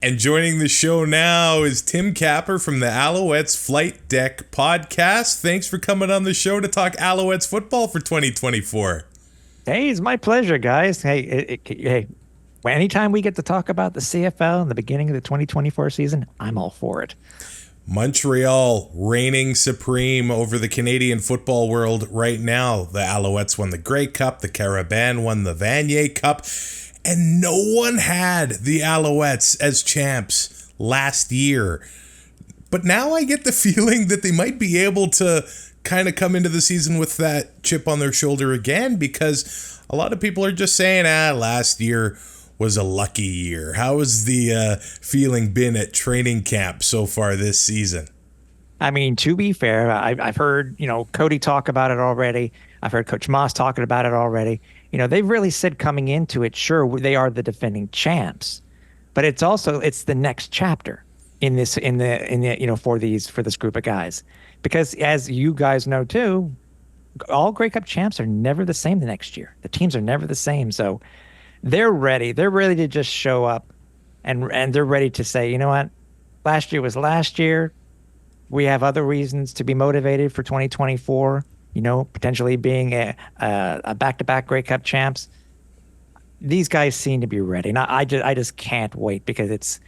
And joining the show now is Tim Capper from the Alouettes Flight Deck podcast. Thanks for coming on the show to talk Alouettes football for 2024. Hey, it's my pleasure, guys. Hey, anytime we get to talk about the CFL in the beginning of the 2024 season, I'm all for it. Montreal reigning supreme over the Canadian football world right now. The Alouettes won the Grey Cup, the Carabin won the Vanier Cup, and no one had the Alouettes as champs last year. But now I get the feeling that they might be able to kind of come into the season with that chip on their shoulder again, because a lot of people are just saying, last year was a lucky year. How has the feeling been at training camp so far this season? I mean, to be fair, I've heard, Cody talk about it already. I've heard Coach Moss talking about it already. They've really said coming into it, sure, they are the defending champs, but it's the next chapter for this group of guys. Because as you guys know too, all Grey Cup champs are never the same the next year. The teams are never the same. So they're ready. They're ready to just show up and they're ready to say, you know what? Last year was last year. We have other reasons to be motivated for 2024, potentially being a back-to-back Grey Cup champs. These guys seem to be ready. And I just can't wait, because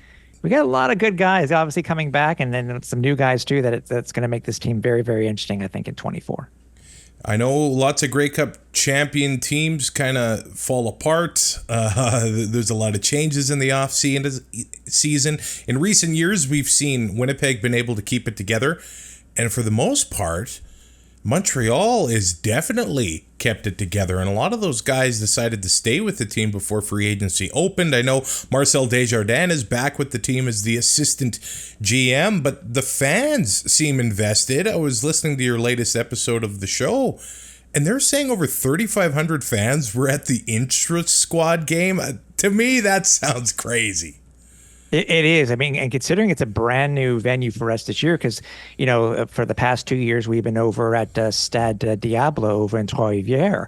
we got a lot of good guys obviously coming back, and then some new guys too that's going to make this team very, very interesting, I think, in 24. I know lots of Grey Cup champion teams kind of fall apart. There's a lot of changes in the off-season. In recent years, we've seen Winnipeg been able to keep it together, and for the most part, Montreal is definitely kept it together, and a lot of those guys decided to stay with the team before free agency opened. I know Marcel Desjardins is back with the team as the assistant GM, but the fans seem invested. I was listening to your latest episode of the show, and they're saying over 3,500 fans were at the intra-squad game. To me, that sounds crazy. It is. I mean, and considering it's a brand new venue for us this year, because, for the past 2 years, we've been over at Stade Diablo over in Trois-Rivières.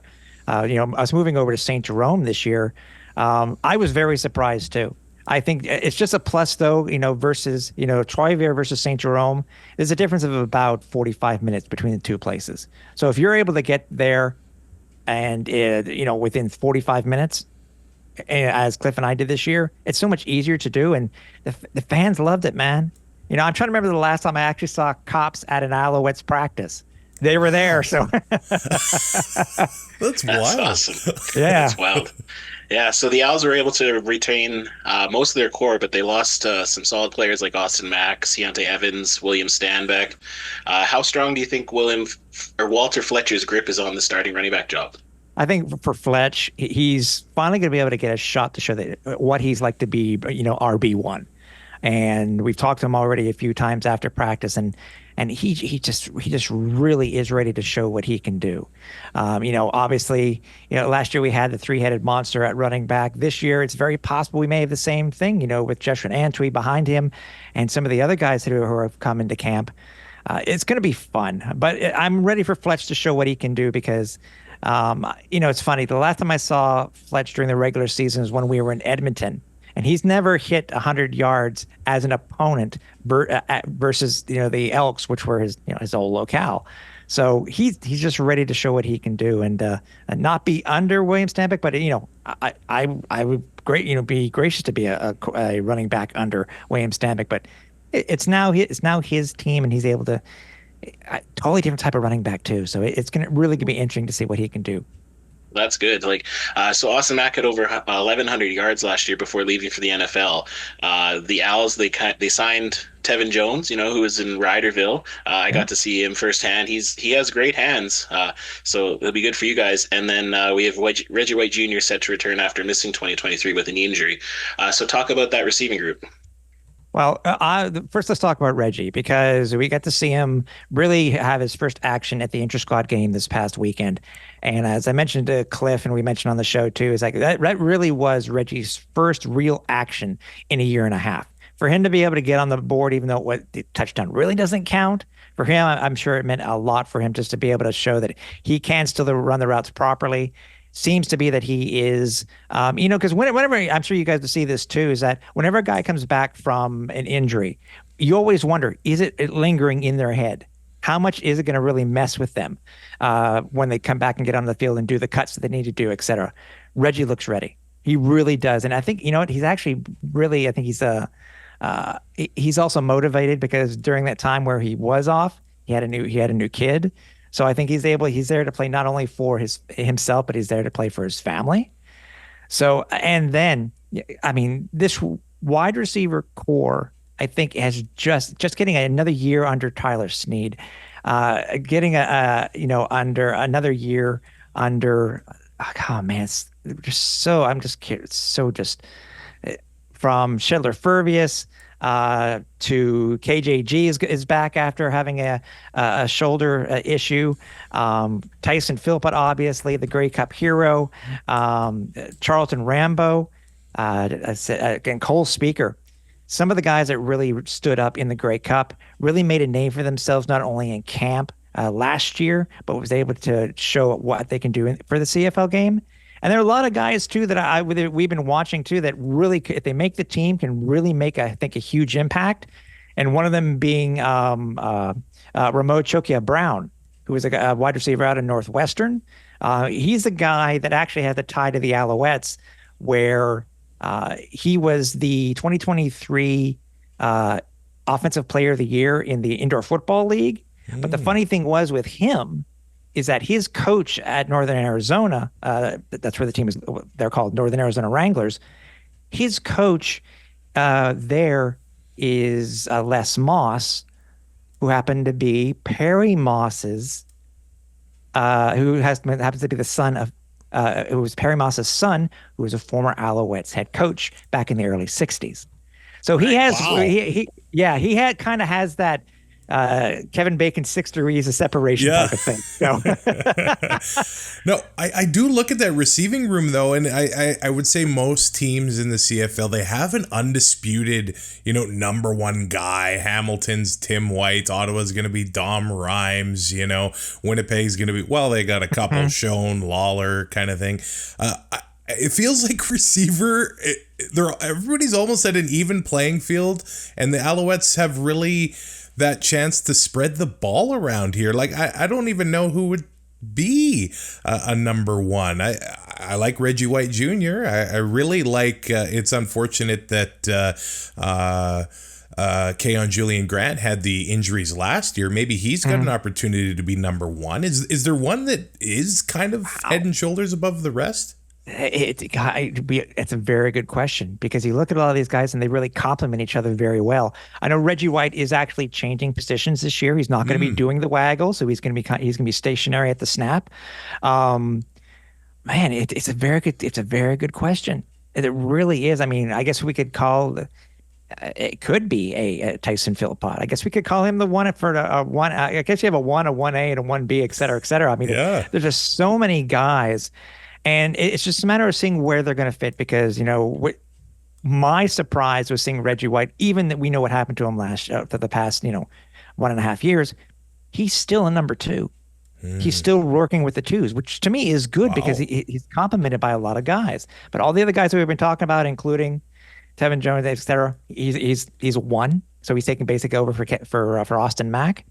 Us moving over to St. Jerome this year, I was very surprised too. I think it's just a plus though, versus, Trois-Rivières versus St. Jerome. There's a difference of about 45 minutes between the two places. So if you're able to get there and, within 45 minutes, as Cliff and I did this year, it's so much easier to do, and the fans loved it, man. I'm trying to remember the last time I actually saw cops at an Alouettes practice. They were there, so that's wild. Awesome. Yeah, that's wild. Yeah, so the Owls were able to retain most of their core, but they lost some solid players like Austin Mack, Keontae Evans, William Stanbeck. How strong do you think Walter Fletcher's grip is on the starting running back job? I think for Fletch, he's finally going to be able to get a shot to show that what he's like to be, RB1. And we've talked to him already a few times after practice, and he just really is ready to show what he can do. Obviously, last year we had the three-headed monster at running back. This year, it's very possible we may have the same thing, with Joshua Antwi behind him and some of the other guys who have come into camp. It's going to be fun, but I'm ready for Fletch to show what he can do, because it's funny. The last time I saw Fletch during the regular season was when we were in Edmonton, and he's never hit 100 yards as an opponent versus the Elks, which were his old locale. So he's just ready to show what he can do, and not be under William Stanbeck, but I would be gracious to be a running back under William Stanbeck, but it's now his team, and he's able to. Totally different type of running back too, so it's gonna be interesting to see what he can do. That's good. So Austin Mack had over 1,100 yards last year before leaving for the NFL. The Owls, they signed Tevin Jones, who was in Riderville. I got to see him firsthand. He has great hands, so it'll be good for you guys. And then we have Reggie White Jr. set to return after missing 2023 with a knee injury. So talk about that receiving group. Well, first let's talk about Reggie, because we got to see him really have his first action at the intra-squad game this past weekend. And as I mentioned to Cliff, and we mentioned on the show too, is like that really was Reggie's first real action in a year and a half. For him to be able to get on the board, even though the touchdown really doesn't count, for him, I'm sure it meant a lot for him just to be able to show that he can still run the routes properly. seems to be that he is, because whenever, I'm sure you guys will see this too, is that whenever a guy comes back from an injury, you always wonder, is it lingering in their head? How much is it going to really mess with them when they come back and get on the field and do the cuts that they need to do, et cetera? Reggie looks ready. He really does. And I think, you know what, he's actually really, I think he's also motivated because during that time where he was off, he had a new kid. So I think he's there to play not only for himself, but he's there to play for his family. So, and then, I mean, this wide receiver core, I think, has just getting another year under Tyler Snead, getting under another year under, oh man, it's just so, I'm just curious, so just from Schindler Furvius to KJG is back after having a shoulder issue. Tyson Philpott, obviously the Grey Cup hero. Charlton Rambo, again, Cole Speaker. Some of the guys that really stood up in the Grey Cup really made a name for themselves, not only in camp last year, but was able to show what they can do for the CFL game. And there are a lot of guys too that we've been watching too that really, if they make the team, can really make, I think, a huge impact. And one of them being Ramo Chokia Brown, who is a wide receiver out of Northwestern. He's the guy that actually had the tie to the Alouettes, where he was the 2023 Offensive Player of the Year in the Indoor Football League. But the funny thing was with him is that his coach at Northern Arizona, that's where the team is, they're called Northern Arizona Wranglers. His coach there is Les Moss, who happened to be Perry Moss's, who happens to be the son of, who was Perry Moss's son, who was a former Alouettes head coach back in the early 60s. So he has, he had kind of has that Kevin Bacon 6 degrees of separation type of thing. So. No, I do look at that receiving room though, and I would say most teams in the CFL, they have an undisputed, number one guy. Hamilton's Tim White, Ottawa's going to be Dom Rhymes, Winnipeg's going to be, they got a couple, Shawn Lawler kind of thing. It feels like receiver, everybody's almost at an even playing field, and the Alouettes have really that chance to spread the ball around here. Like, I don't even know who would be a number one. I like Reggie White Jr. I really like, it's unfortunate that Keon Julian Grant had the injuries last year. Maybe he's got an opportunity to be number one. Is there one that is kind of head and shoulders above the rest? It's a very good question, because you look at a lot of these guys and they really complement each other very well. I know Reggie White is actually changing positions this year. He's not going to be doing the waggle, so he's going to be stationary at the snap. It's a very good question. It really is. I mean, I guess we could call it could be a Tyson Philpott. I guess we could call him the one for a one. I guess you have a 1, a 1A, and a 1B, et cetera, et cetera. I mean, there's just so many guys. And it's just a matter of seeing where they're going to fit, because, my surprise was seeing Reggie White, even that we know what happened to him for the past, 1.5 years, he's still a number 2. He's still working with the twos, which to me is good because he's complimented by a lot of guys. But all the other guys that we've been talking about, including Tevin Jones, et cetera, he's 1. So he's taking basic over for Austin Mack.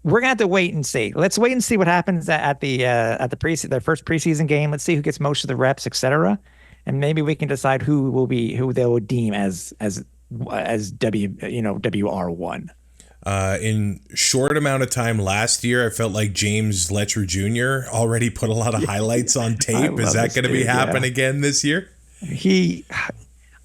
We're gonna have to wait and see. Let's wait and see what happens at the their first preseason game. Let's see who gets most of the reps, etc. And maybe we can decide who they will deem as WR1. In short amount of time last year, I felt like James Letcher Jr. already put a lot of highlights on tape. Is that going to be happen again this year?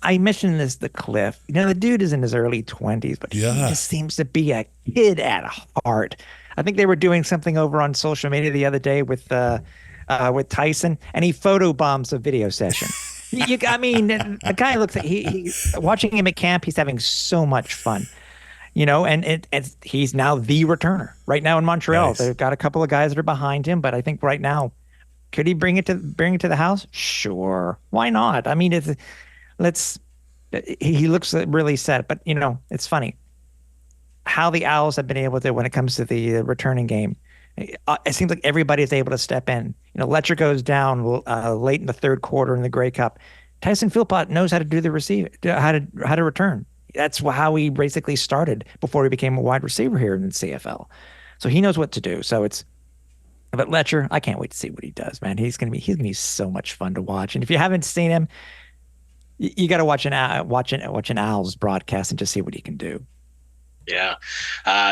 I mentioned the Cliff. The dude is in his early 20s, but he just seems to be a kid at heart. I think they were doing something over on social media the other day with Tyson, and he photobombs a video session. The guy looks like he watching him at camp, he's having so much fun. And he's now the returner right now in Montreal. Nice. They've got a couple of guys that are behind him, but I think right now, could he bring it to the house? Sure, why not? I mean, he looks really set, but it's funny how the Owls have been able to, when it comes to the returning game, It seems like everybody is able to step in. Letcher goes down late in the third quarter in the Grey Cup. Tyson Philpott knows how to do the receive, how to return. That's how he basically started before he became a wide receiver here in the CFL. So he knows what to do. But Letcher, I can't wait to see what he does, man. He's gonna be so much fun to watch. And if you haven't seen him, you got to watch an Owls broadcast and just see what he can do. Yeah.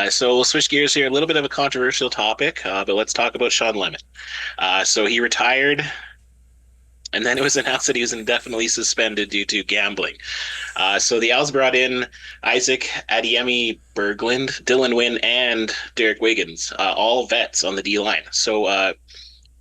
So we'll switch gears here. A little bit of a controversial topic, but let's talk about Shawn Lemon. So he retired, and then it was announced that he was indefinitely suspended due to gambling. So the Owls brought in Isaac Adiemi Berglund, Dylan Wynn, and Derek Wiggins, all vets on the D-line. So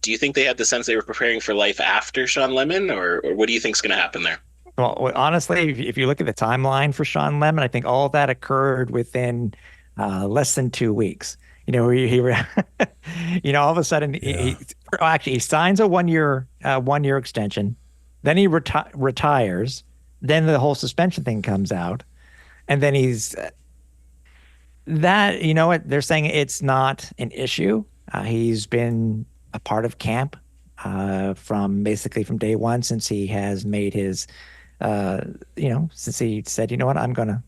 do you think they had the sense they were preparing for life after Shawn Lemon, or what do you think is going to happen there? Well, honestly, if you look at the timeline for Shawn Lemon, I think all of that occurred within less than 2 weeks. All of a sudden, he signs a one-year extension, then he retires, then the whole suspension thing comes out, and then they're saying it's not an issue. He's been a part of camp from day one since he has made his. Since he said, I'm going to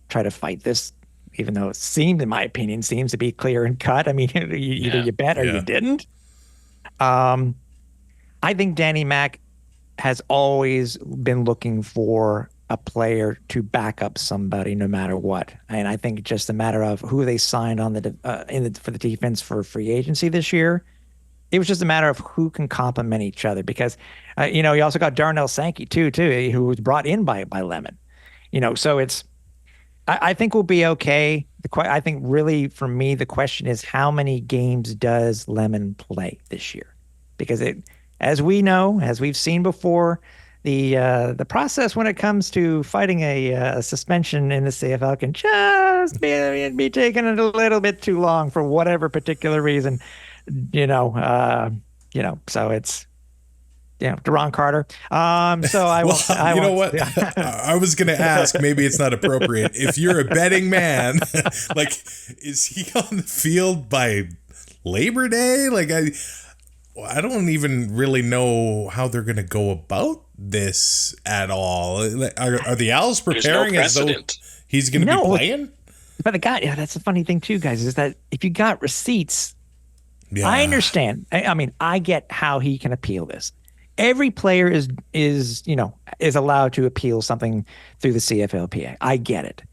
try to fight this, even though in my opinion, seems to be clear and cut. I mean, either you bet or you didn't. I think Danny Mac has always been looking for a player to back up somebody no matter what. And I think just a matter of who they signed on for the defense for free agency this year. It was just a matter of who can complement each other because, you also got Darnell Sankey too, who was brought in by Lemon, so I think we'll be okay. I think really for me, the question is how many games does Lemon play this year? Because as we know, as we've seen before, the process when it comes to fighting a suspension in the CFL can just be taking a little bit too long for whatever particular reason. So it's, Deron Carter. So I what? I was going to ask, maybe it's not appropriate. If you're a betting man, is he on the field by Labor Day? I don't even really know how they're going to go about this at all. Are the Owls preparing as though he's going to be playing? But that's the funny thing too, guys, is that if you got receipts, I understand. I mean, I get how he can appeal this. Every player is allowed to appeal something through the CFLPA. I get it.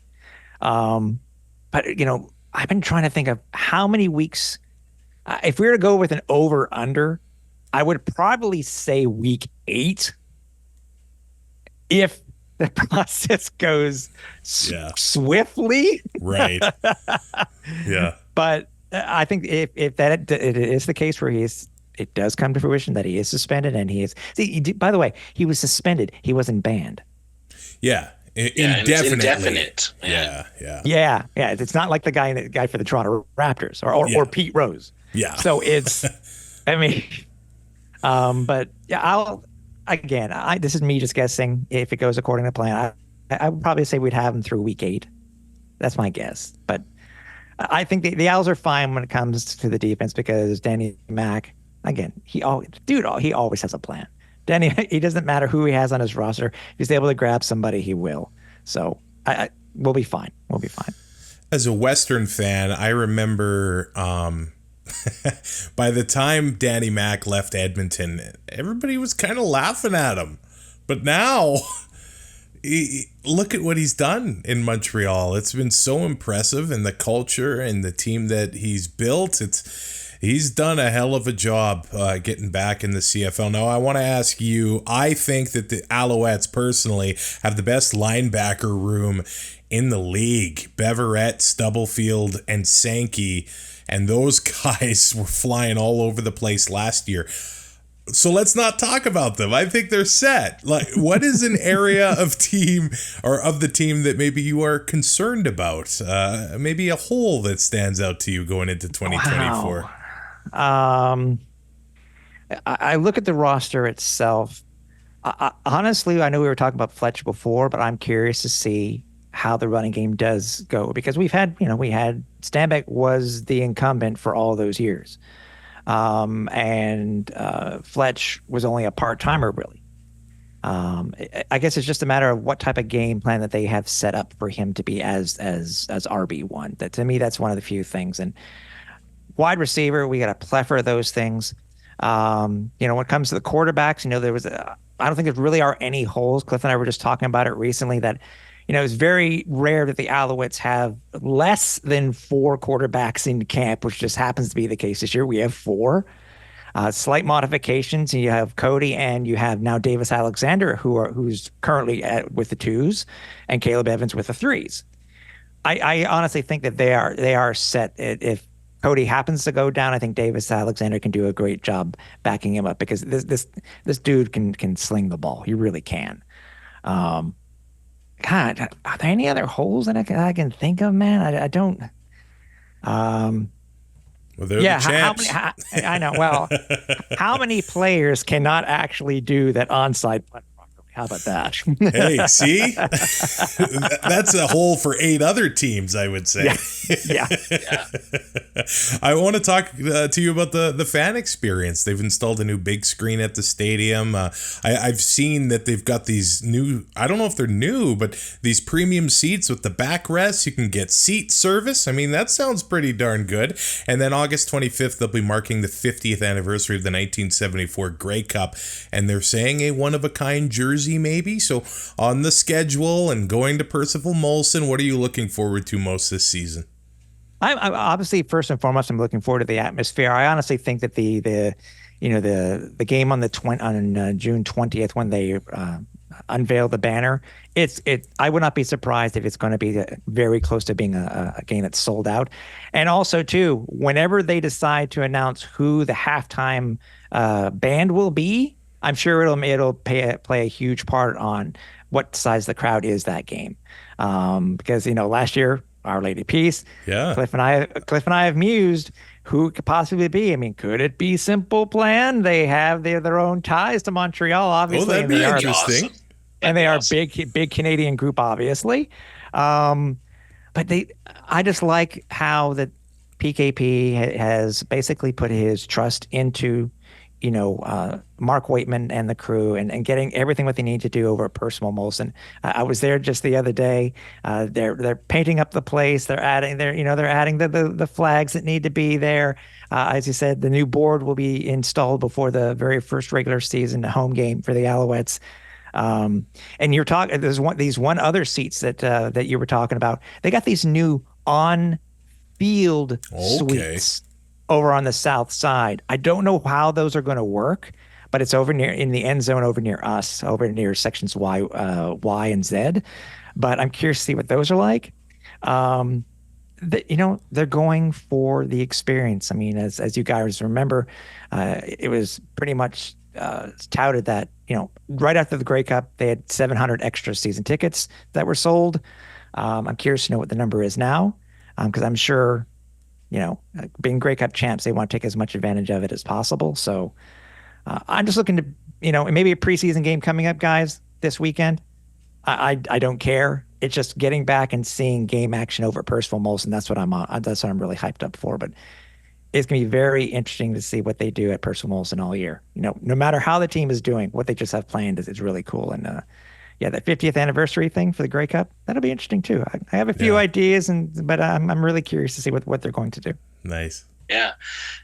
But I've been trying to think of how many weeks. If we were to go with an over under, I would probably say week 8. If the process goes swiftly, right? Yeah, but. I think if that it is the case where it does come to fruition that he is suspended and he is. See, by the way, he was suspended. He wasn't banned. Yeah, indefinitely. Indefinite. Yeah. It's not like the guy for the Toronto Raptors or Pete Rose. Yeah. So it's, I mean, but this is me just guessing. If it goes according to plan, I would probably say we'd have him through week 8. That's my guess, but. I think the Owls are fine when it comes to the defense because Danny Mac, again, he always has a plan. Danny, it doesn't matter who he has on his roster. If he's able to grab somebody, he will. So we'll be fine. We'll be fine. As a Western fan, I remember by the time Danny Mac left Edmonton, everybody was kind of laughing at him. But now... look at what he's done in Montreal. It's been so impressive, and the culture and the team that he's built. He's done a hell of a job getting back in the CFL. Now, I want to ask you, I think that the Alouettes personally have the best linebacker room in the league. Beverette, Stubblefield, and Sankey, and those guys were flying all over the place last year. So let's not talk about them. I think they're set. What is an area of team or of the team that maybe you are concerned about? Maybe a hole that stands out to you going into 2024. Wow. I look at the roster itself. Honestly, I know we were talking about Fletcher before, but I'm curious to see how the running game does go, because we had Stanback was the incumbent for all those years. And Fletch was only a part-timer, really. I guess it's just a matter of what type of game plan that they have set up for him to be as RB1. That, to me, that's one of the few things. And wide receiver, we got a plethora of those things. When it comes to the quarterbacks, I don't think there really are any holes. Cliff and I were just talking about it recently that, it's very rare that the Alouettes have less than 4 quarterbacks in camp, which just happens to be the case this year. We have 4. Slight modifications. You have Cody and you have now Davis Alexander, who's currently with the 2s, and Caleb Evans with the 3s. I honestly think that they are set. If Cody happens to go down, I think Davis Alexander can do a great job backing him up, because this dude can sling the ball. He really can. God, are there any other holes that I can think of, man? I don't. Well, they're the champs. I know. Well, how many players cannot actually do that onside punt properly? How about that? Hey, see? That's a hole for 8 other teams, I would say. Yeah. I want to talk to you about the fan experience. They've installed a new big screen at the stadium. I've seen that they've got these new, I don't know if they're new, but these premium seats with the backrests. You can get seat service. I mean, that sounds pretty darn good. And then August 25th, they'll be marking the 50th anniversary of the 1974 Grey Cup. And they're saying a one-of-a-kind jersey, maybe. So on the schedule and going to Percival Molson, what are you looking forward to most this season? I'm obviously, first and foremost, I'm looking forward to the atmosphere. I honestly think that the game on June 20th, when they unveil the banner, I would not be surprised if it's going to be very close to being a game that's sold out. And also, too, whenever they decide to announce who the halftime band will be, I'm sure it'll play a huge part on what size the crowd is that game. Because last year, Our Lady Peace. Yeah. Cliff and I have mused who it could possibly be. I mean, could it be Simple Plan? They have their own ties to Montreal, obviously. Oh, that'd be interesting. Awesome. And they are big Canadian group, obviously. But I just like how that PKP has basically put his trust into Mark Waitman and the crew, and getting everything what they need to do over at Percival Molson. I was there just the other day. They're painting up the place. They're adding the flags that need to be there. As you said, the new board will be installed before the very first regular season home game for the Alouettes. And you're talking. There's these other seats that you were talking about. They got these new on-field suites over on the south side. I don't know how those are going to work, but it's over in the end zone over near us, over near sections Y and Z. But I'm curious to see what those are like. They're going for the experience. I mean, as you guys remember, it was pretty much touted that, right after the Grey Cup, they had 700 extra season tickets that were sold. I'm curious to know what the number is now, because I'm sure, being Grey Cup champs, they want to take as much advantage of it as possible. So I'm just looking to, maybe a preseason game coming up, guys, this weekend. I don't care. It's just getting back and seeing game action over at Percival Molson. That's what I'm really hyped up for. But it's going to be very interesting to see what they do at Percival Molson all year. No matter how the team is doing, what they just have planned is really cool. And that 50th anniversary thing for the Grey Cup, that'll be interesting too. I have a few ideas, but I'm really curious to see what they're going to do. Nice. Yeah.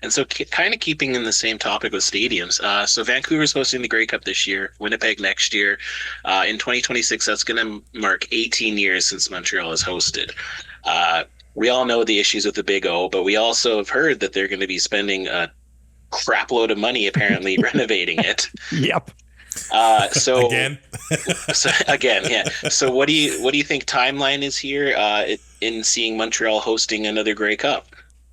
And so kind of keeping in the same topic with stadiums. So Vancouver's hosting the Grey Cup this year, Winnipeg next year. In 2026, that's going to mark 18 years since Montreal has hosted. We all know the issues with the Big O, but we also have heard that they're going to be spending a crap load of money, apparently, renovating it. Yep. So again, yeah. So what do you think timeline is here in seeing Montreal hosting another Grey Cup?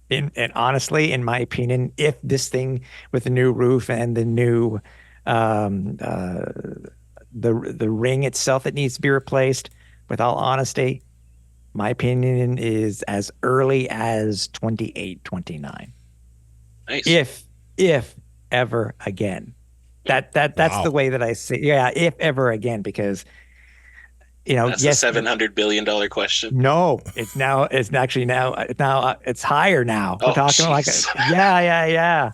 And honestly, in my opinion, if this thing with the new roof and the new the ring itself that needs to be replaced, with all honesty, my opinion is as early as 28, 29. Nice. If ever again. That's the way that I see. Yeah, if ever again, because That's yes, a $700 billion question. no, it's higher now. We're Oh, talking jeez. yeah.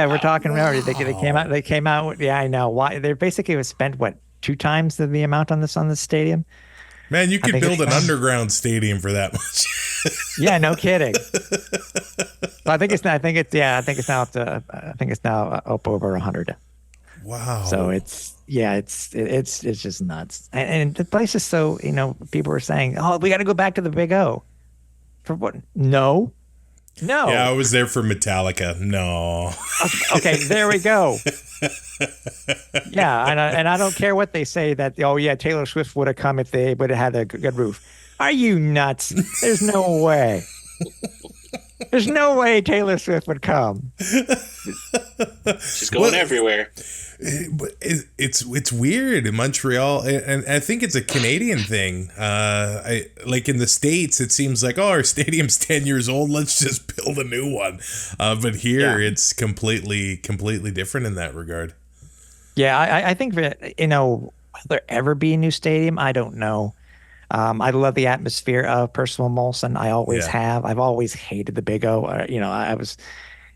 We're talking about Wow. they came out with, I know why they basically was spent what, two times the amount on this stadium. Man, you I could think build it's an now. underground stadium for that much. Yeah, no kidding. So I think it's now up over 100. So Wow. it's just nuts. And the place is so, people were saying, "Oh, we got to go back to the Big O." For what? No. Yeah, I No. was there for Metallica. No. Okay, there we go. Yeah, and I don't care what they say that, oh yeah, Taylor Swift would have come if they would have had a good roof. Are you nuts? There's no way. There's no way Taylor Swift would come. She's going everywhere. It's weird in Montreal, and I think it's a Canadian thing. I like in the States, it seems like, oh, our stadium's 10 years old, let's just build a new one. But here, Yeah. it's completely different in that regard. Yeah, I think that, will there ever be a new stadium? I don't know. I love the atmosphere of Percival Molson. I always Yeah. have. I've always hated the Big O.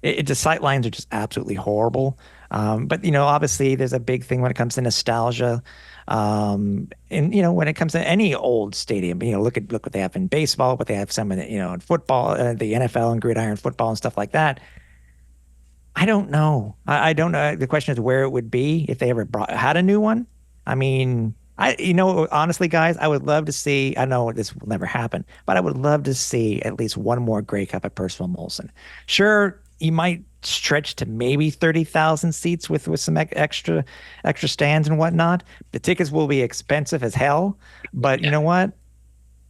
The sight lines are just absolutely horrible. But obviously there's a big thing when it comes to nostalgia. And when it comes to any old stadium, look what they have in baseball, what they have some in football, the NFL and gridiron football and stuff like that. I don't know. I don't know. The question is where it would be if they ever had a new one. I mean, honestly, guys, I would love to see. I know this will never happen, but I would love to see at least one more Grey Cup at Percival Molson. Sure, you might stretch to maybe 30,000 seats with some extra stands and whatnot. The tickets will be expensive as hell, but you know what?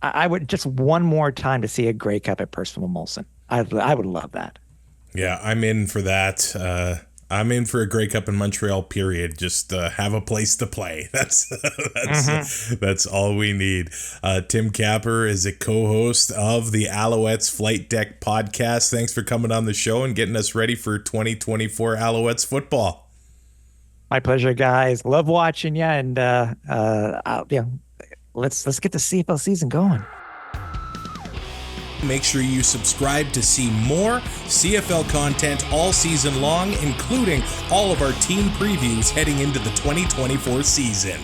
I would just one more time to see a Grey Cup at Percival Molson. I would love that. Yeah, I'm in for that. I'm in for a Grey Cup in Montreal. Period. Just have a place to play. That's all we need. Tim Capper is a co-host of the Alouettes Flight Deck podcast. Thanks for coming on the show and getting us ready for 2024 Alouettes football. My pleasure, guys. Love watching you, and let's get the CFL season going. Make sure you subscribe to see more CFL content all season long, including all of our team previews heading into the 2024 season.